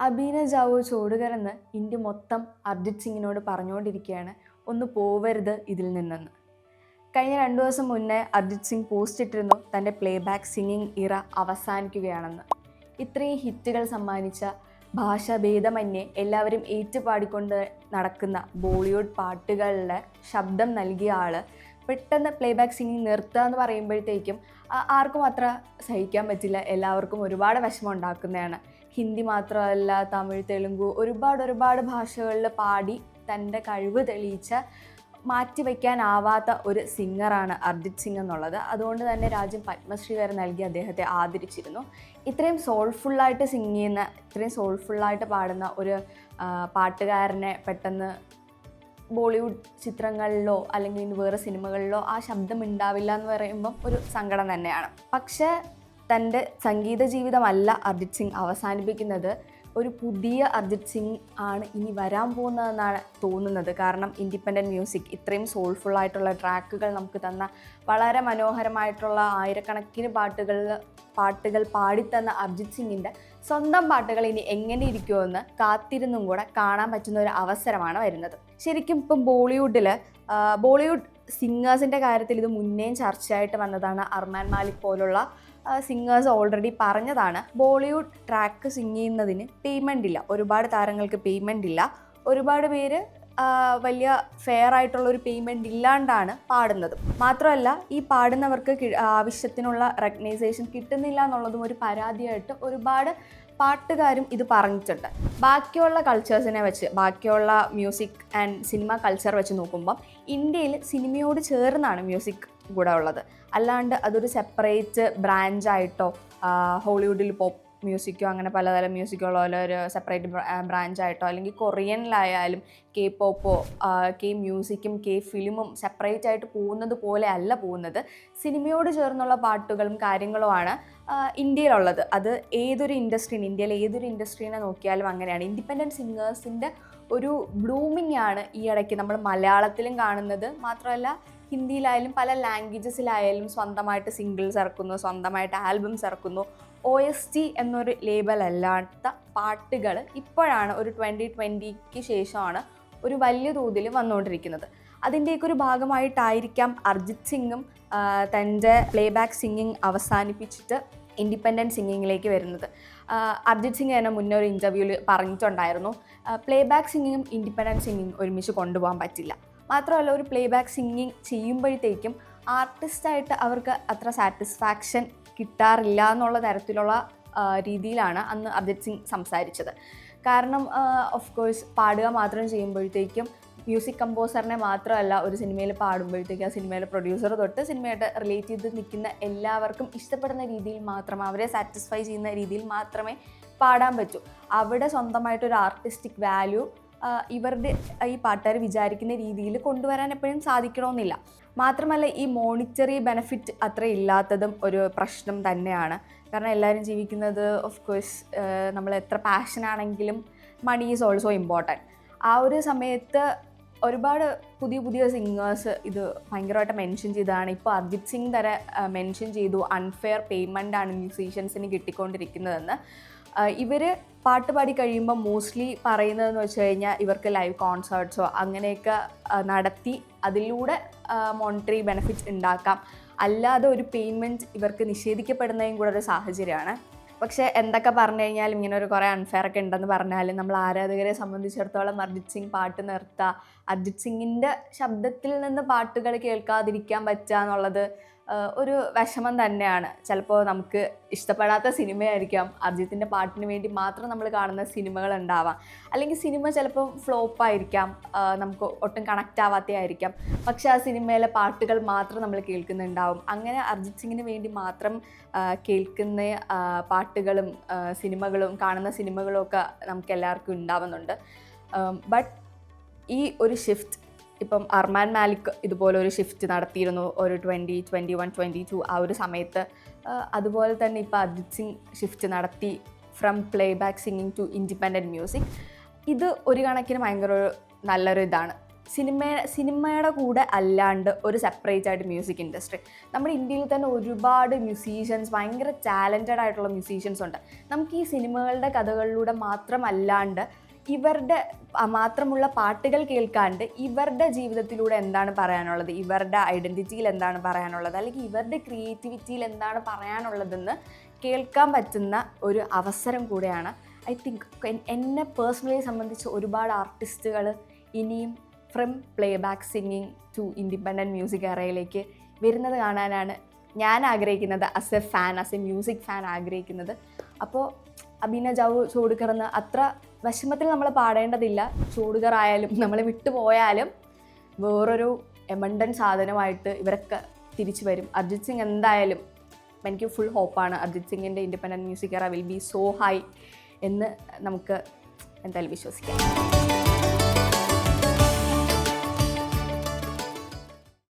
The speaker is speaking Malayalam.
അബീന ജാവോ ചോടുകരെന്ന് ഇന്ത്യ മൊത്തം അർജിത് സിംഗിനോട് പറഞ്ഞുകൊണ്ടിരിക്കുകയാണ്, ഒന്ന് പോവരുത് ഇതിൽ നിന്നെന്ന്. കഴിഞ്ഞ 2 ദിവസം മുന്നേ അർജിത് സിംഗ് പോസ്റ്റ് ഇട്ടിരുന്നു തൻ്റെ പ്ലേബാക്ക് സിംഗിങ് ഇറ അവസാനിക്കുകയാണെന്ന്. ഇത്രയും ഹിറ്റുകൾ സമ്മാനിച്ച ഭാഷാഭേദമന്യേ എല്ലാവരും ഏറ്റുപാടിക്കൊണ്ട് നടക്കുന്ന ബോളിവുഡ് പാട്ടുകളുടെ ശബ്ദം നൽകിയ ആൾ പെട്ടെന്ന് പ്ലേബാക്ക് സിംഗിങ് നിർത്തുക എന്ന് പറയുമ്പോഴത്തേക്കും ആർക്കും അത്ര സഹിക്കാൻ പറ്റില്ല. എല്ലാവർക്കും ഒരുപാട് വിഷമം ഉണ്ടാക്കുന്നതാണ്. ഹിന്ദി മാത്രമല്ല, തമിഴ്, തെലുങ്ക് ഒരുപാട് ഭാഷകളിൽ പാടി തൻ്റെ കഴിവ് തെളിയിച്ച മാറ്റിവെക്കാനാവാത്ത ഒരു സിംഗറാണ് അർജിത് സിംഗ് എന്നുള്ളത്. അതുകൊണ്ട് തന്നെ രാജ്യം പത്മശ്രീ വരെ നൽകി അദ്ദേഹത്തെ ആദരിച്ചിരുന്നു. ഇത്രയും സോൾഫുള്ളായിട്ട് സിംഗ് ചെയ്യുന്ന, ഇത്രയും സോൾഫുള്ളായിട്ട് പാടുന്ന ഒരു പാട്ടുകാരനെ പെട്ടെന്ന് ബോളിവുഡ് ചിത്രങ്ങളിലോ അല്ലെങ്കിൽ ഇനി വേറെ സിനിമകളിലോ ആ ശബ്ദം ഉണ്ടാവില്ല എന്ന് പറയുമ്പം ഒരു സങ്കടം തന്നെയാണ്. പക്ഷേ തൻ്റെ സംഗീത ജീവിതമല്ല അർജിത് സിംഗ് അവസാനിപ്പിക്കുന്നത്. ഒരു പുതിയ അർജിത് സിംഗ് ആണ് ഇനി വരാൻ പോകുന്നതെന്നാണ് തോന്നുന്നത്. കാരണം ഇൻഡിപെൻഡൻറ്റ് മ്യൂസിക്, ഇത്രയും സോൾഫുള്ളായിട്ടുള്ള ട്രാക്കുകൾ നമുക്ക് തന്ന, വളരെ മനോഹരമായിട്ടുള്ള ആയിരക്കണക്കിന് പാട്ടുകൾ പാടിത്തന്ന അർജിത് സിംഗിൻ്റെ സ്വന്തം പാട്ടുകൾ ഇനി എങ്ങനെ ഇരിക്കുമെന്ന് കാത്തിരുന്നും കൂടെ കാണാൻ പറ്റുന്ന ഒരു അവസരമാണ് വരുന്നത്. ശരിക്കും ഇപ്പം ബോളിവുഡ് സിംഗേഴ്സിൻ്റെ കാര്യത്തിൽ ഇത് മുന്നേയും ചർച്ചയായിട്ട് വന്നതാണ്. അർമാൻ മാലിക് പോലുള്ള സിംഗേഴ്സ് ഓൾറെഡി പറഞ്ഞതാണ്, ബോളിവുഡ് ട്രാക്ക് സിംഗ് ചെയ്യുന്നതിന് പേയ്മെൻ്റ് ഇല്ല. ഒരുപാട് താരങ്ങൾക്ക് പേയ്മെൻ്റ് ഇല്ല. ഒരുപാട് പേര് വലിയ ഫെയർ ആയിട്ടുള്ളൊരു പേയ്മെൻ്റ് ഇല്ലാണ്ടാണ് പാടുന്നത്. മാത്രമല്ല ഈ പാടുന്നവർക്ക് ആവശ്യത്തിനുള്ള റെക്കഗ്നൈസേഷൻ കിട്ടുന്നില്ല എന്നുള്ളതും ഒരു പരാതിയായിട്ട് ഒരുപാട് പാട്ടുകാരും ഇത് പറഞ്ഞിട്ടുണ്ട്. ബാക്കിയുള്ള കൾച്ചേഴ്സിനെ വെച്ച്, ബാക്കിയുള്ള മ്യൂസിക് ആൻഡ് സിനിമ കൾച്ചർ വെച്ച് നോക്കുമ്പം ഇന്ത്യയിൽ സിനിമയോട് ചേർന്നാണ് മ്യൂസിക് കൂടെ ഉള്ളത്. അല്ലാണ്ട് അതൊരു സെപ്പറേറ്റ് ബ്രാഞ്ചായിട്ടോ, ഹോളിവുഡിൽ പോപ്പ് മ്യൂസിക്കോ അങ്ങനെ പലതരം മ്യൂസിക്കുള്ള പോലെ ഒരു സെപ്പറേറ്റ് ബ്രാഞ്ചായിട്ടോ, അല്ലെങ്കിൽ കൊറിയനിലായാലും കെ പോപ്പോ കെ മ്യൂസിക്കും കെ ഫിലിമും സെപ്പറേറ്റ് ആയിട്ട് പോകുന്നത് പോലെ അല്ല പോകുന്നത്. സിനിമയോട് ചേർന്നുള്ള പാട്ടുകളും കാര്യങ്ങളുമാണ് ഇന്ത്യയിലുള്ളത്. അത് ഇന്ത്യയിലെ ഏതൊരു ഇൻഡസ്ട്രീനെ നോക്കിയാലും അങ്ങനെയാണ്. ഇൻഡിപെൻഡൻറ്റ് സിംഗേഴ്സിൻ്റെ ഒരു ബ്ലൂമിംഗ് ആണ് ഈ ഇടയ്ക്ക് നമ്മൾ മലയാളത്തിലും കാണുന്നത്. മാത്രമല്ല ഹിന്ദിയിലായാലും പല ലാംഗ്വേജസിലായാലും സ്വന്തമായിട്ട് സിംഗിൾസ് ഇറക്കുന്നു, സ്വന്തമായിട്ട് ആൽബംസ് ഇറക്കുന്നു. OST എന്നൊരു ലേബൽ അല്ലാത്ത പാട്ടുകൾ ഇപ്പോഴാണ്, ഒരു 2020ക്ക് ശേഷമാണ് ഒരു വലിയ തോതിൽ വന്നുകൊണ്ടിരിക്കുന്നത്. അതിൻ്റെയൊക്കെ ഒരു ഭാഗമായിട്ടായിരിക്കാം അർജിത് സിംഗും തൻ്റെ പ്ലേബാക്ക് സിംഗിങ് അവസാനിപ്പിച്ചിട്ട് ഇൻഡിപെൻഡൻറ്റ് സിംഗിങ്ങിലേക്ക് വരുന്നത്. അർജിത് സിംഗ് തന്നെ മുന്നേ ഒരു ഇൻ്റർവ്യൂവിൽ പറഞ്ഞിട്ടുണ്ടായിരുന്നു, പ്ലേബാക്ക് സിംഗിങ്ങും ഇൻഡിപെൻഡൻറ്റ് സിംഗിങ് ഒരുമിച്ച് കൊണ്ടുപോകാൻ പറ്റില്ല. മാത്രമല്ല ഒരു പ്ലേബാക്ക് സിംഗിങ് ചെയ്യുമ്പോഴത്തേക്കും ആർട്ടിസ്റ്റായിട്ട് അവർക്ക് അത്ര സാറ്റിസ്ഫാക്ഷൻ കിട്ടാറില്ല എന്നുള്ള തരത്തിലുള്ള രീതിയിലാണ് അന്ന് അർജിത് സിംഗ് സംസാരിച്ചത്. കാരണം ഓഫ് കോഴ്സ് പാടുക മാത്രം ചെയ്യുമ്പോഴത്തേക്കും മ്യൂസിക് കമ്പോസറിനെ മാത്രമല്ല ഒരു സിനിമയിൽ പാടുമ്പോഴത്തേക്കും ആ സിനിമയിലെ പ്രൊഡ്യൂസർ തൊട്ട് സിനിമയായിട്ട് റിലേറ്റ് ചെയ്ത് നിൽക്കുന്ന എല്ലാവർക്കും ഇഷ്ടപ്പെടുന്ന രീതിയിൽ മാത്രം, അവരെ സാറ്റിസ്ഫൈ ചെയ്യുന്ന രീതിയിൽ മാത്രമേ പാടാൻ പറ്റൂ. അവിടെ സ്വന്തമായിട്ടൊരു ആർട്ടിസ്റ്റിക് വാല്യൂ ഇവരുടെ ഈ പാട്ടുകാർ വിചാരിക്കുന്ന രീതിയിൽ കൊണ്ടുവരാൻ എപ്പോഴും സാധിക്കണമെന്നില്ല. മാത്രമല്ല ഈ മോണിറ്ററി ബെനിഫിറ്റ് അത്ര ഇല്ലാത്തതും ഒരു പ്രശ്നം തന്നെയാണ്. കാരണം എല്ലാവരും ജീവിക്കുന്നത് ഓഫ് കോഴ്സ് നമ്മൾ എത്ര പാഷനാണെങ്കിലും മണി ഈസ് ഓൾസോ ഇമ്പോർട്ടൻറ്റ്. ആ ഒരു സമയത്ത് ഒരുപാട് പുതിയ സിംഗേഴ്സ് ഇത് ഭയങ്കരമായിട്ട് മെൻഷൻ ചെയ്തതാണ്. ഇപ്പോൾ അർജിത് സിംഗ് വരെ മെൻഷൻ ചെയ്തു, അൺഫെയർ പേയ്മെൻ്റ് ആണ് മ്യൂസീഷ്യൻസിന് കിട്ടിക്കൊണ്ടിരിക്കുന്നതെന്ന്. ഇവർ പാട്ട് പാടി കഴിയുമ്പോൾ മോസ്റ്റ്ലി പറയുന്നതെന്ന് വെച്ച് കഴിഞ്ഞാൽ ഇവർക്ക് ലൈവ് കോൺസേർട്ട്സോ അങ്ങനെയൊക്കെ നടത്തി അതിലൂടെ മോണിറ്ററി ബെനിഫിറ്റ്സ് ഉണ്ടാക്കാം. അല്ലാതെ ഒരു പേയ്മെൻറ്റ് ഇവർക്ക് നിഷേധിക്കപ്പെടുന്നതും കൂടെ ഒരു സാഹചര്യമാണ്. പക്ഷേ എന്തൊക്കെ പറഞ്ഞു കഴിഞ്ഞാലും ഇങ്ങനെ ഒരു കുറേ അൺഫെയർ ഒക്കെ ഉണ്ടെന്ന് പറഞ്ഞാലും നമ്മൾ ആരാധകരെ സംബന്ധിച്ചിടത്തോളം അർജിത് സിംഗ് പാട്ട് നിർത്തുക, അർജിത് സിംഗിൻ്റെ ശബ്ദത്തിൽ നിന്ന് പാട്ടുകൾ കേൾക്കാതിരിക്കാൻ പറ്റുക എന്നുള്ളത് ഒരു വിഷമം തന്നെയാണ്. ചിലപ്പോൾ നമുക്ക് ഇഷ്ടപ്പെടാത്ത സിനിമയായിരിക്കാം, അർജിത്തിൻ്റെ പാട്ടിന് വേണ്ടി മാത്രം നമ്മൾ കാണുന്ന സിനിമകളുണ്ടാവാം. അല്ലെങ്കിൽ സിനിമ ചിലപ്പോൾ ഫ്ലോപ്പായിരിക്കാം, നമുക്ക് ഒട്ടും കണക്റ്റ് ആവാത്തതായിരിക്കാം. പക്ഷേ ആ സിനിമയിലെ പാട്ടുകൾ മാത്രം നമ്മൾ കേൾക്കുന്നുണ്ടാവും. അങ്ങനെ അർജിത് സിംഗിന് വേണ്ടി മാത്രം കേൾക്കുന്ന പാട്ടുകളും സിനിമകളും കാണുന്ന സിനിമകളും ഒക്കെ നമുക്ക് എല്ലാവർക്കും ഉണ്ടാവുന്നുണ്ട്. ബട്ട് ഈ ഒരു ഷിഫ്റ്റ് ഇപ്പം അർമാൻ മാലിക് ഇതുപോലെ ഒരു ഷിഫ്റ്റ് നടത്തിയിരുന്നു ഒരു 2021, 2022 ആ ഒരു സമയത്ത്. അതുപോലെ തന്നെ ഇപ്പോൾ അർജിത് സിംഗ് ഷിഫ്റ്റ് നടത്തി from playback singing to independent music. ഇത് ഒരു കണക്കിന് ഭയങ്കര നല്ലൊരു ഇതാണ്. സിനിമയുടെ കൂടെ അല്ലാണ്ട് ഒരു സെപ്പറേറ്റ് ആയിട്ട് മ്യൂസിക് ഇൻഡസ്ട്രി. നമ്മുടെ ഇന്ത്യയിൽ തന്നെ ഒരുപാട് മ്യൂസീഷ്യൻസ്, ഭയങ്കര ടാലൻറ്റഡ് ആയിട്ടുള്ള മ്യൂസീഷ്യൻസ് ഉണ്ട്. നമുക്ക് ഈ സിനിമകളുടെ കഥകളിലൂടെ മാത്രമല്ലാണ്ട് ഇവരുടെ മാത്രമുള്ള പാട്ടുകൾ കേൾക്കാണ്ട് ഇവരുടെ ജീവിതത്തിലൂടെ എന്താണ് പറയാനുള്ളത്, ഇവരുടെ ഐഡൻറ്റിറ്റിയിൽ എന്താണ് പറയാനുള്ളത്, അല്ലെങ്കിൽ ഇവരുടെ ക്രിയേറ്റിവിറ്റിയിൽ എന്താണ് പറയാനുള്ളതെന്ന് കേൾക്കാൻ പറ്റുന്ന ഒരു അവസരം കൂടെയാണ്. ഐ തിങ്ക് എന്നെ പേഴ്സണലി സംബന്ധിച്ച് ഒരുപാട് ആർട്ടിസ്റ്റുകൾ ഇനിയും from playback singing to independent music എറയിലേക്ക് വരുന്നത് കാണാനാണ് ഞാൻ ആഗ്രഹിക്കുന്നത്. ആസ് എ മ്യൂസിക് ഫാൻ ആഗ്രഹിക്കുന്നത്. അപ്പോൾ അബീന ജാവു ചോടുകർ എന്ന് അത്ര വിഷമത്തിൽ നമ്മൾ പാടേണ്ടതില്ല. ചോടുകർ ആയാലും നമ്മളെ വിട്ടുപോയാലും വേറൊരു എമണ്ടൻ സാധനമായിട്ട് ഇവരൊക്കെ തിരിച്ചു വരും. അർജിത് സിംഗ് എന്തായാലും എനിക്ക് ഫുൾ ഹോപ്പാണ്. അർജിത് സിംഗിൻ്റെ ഇൻഡിപെൻഡൻറ്റ് മ്യൂസിക് എറ വിൽ ബി സോ ഹൈ എന്ന് നമുക്ക് എന്തായാലും വിശ്വസിക്കാം.